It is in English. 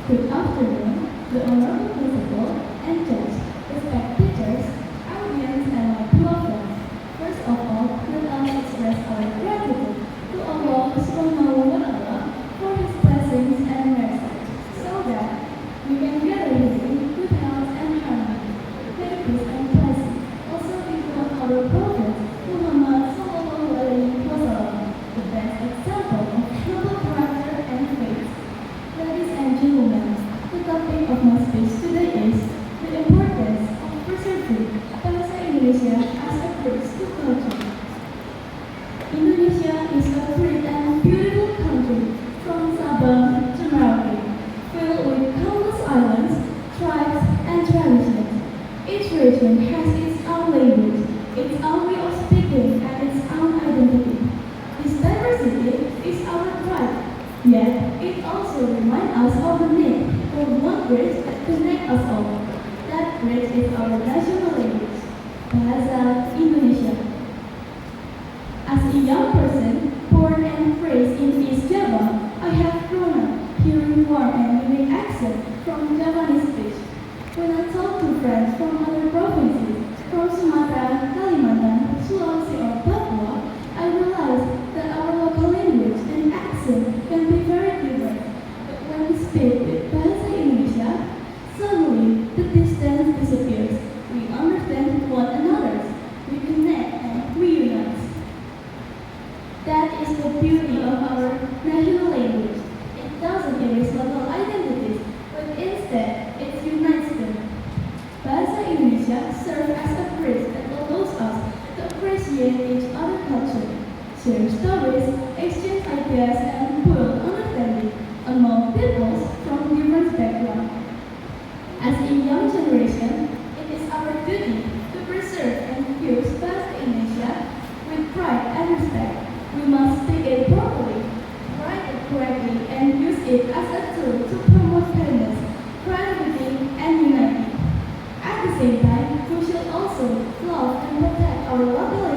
Good afternoon, the Honorable Principal and Judge, respect teachers, audience, and my fellow friends. First of all, let us express our gratitude to Allah Subhanahu wa Ta'ala for His blessings and mercy, so that we can gather here in good health and harmony. May peace and blessing also be upon our Prophet Muhammad Sallallahu Alaihi Wasallam, the best example of noble character and faith. Ladies and gentlemen, the topic of my speech today is the importance of preserving Bahasa Indonesia as a bridge to culture. Indonesia is a great and beautiful country from Sabang to Merauke, filled with countless islands, tribes, and traditions. Each region has its own language, its own way of speaking, and its own identity. This diversity is our pride, yet it also reminds us of the need for one bridge that connects us all. That bridge is our national language, Bahasa Indonesia. As a young person born and raised in East Java, I have grown up hearing warm and unique accents from Javanese speech. When I talk to friends from other provinces, from Sumatra, Kalimantan, Sulawesi, or Papua, I realize that our local language and accent can be very different. But when we speak with Bahasa Indonesia, suddenly the distance disappears. We understand one another, we connect and we unite. That is the beauty of our national language. It doesn't erase local identities, but instead it unites them. Bahasa Indonesia serves as a bridge that allows us to appreciate each other's culture, share stories, exchange ideas, and build understanding among peoples from different backgrounds. As a young generation, it is our duty to preserve and use Bahasa Indonesia with pride and respect. We must speak it properly, write it correctly, and use it as a tool to promote kindness, creativity, and unity. At the same time, we should also love and protect our local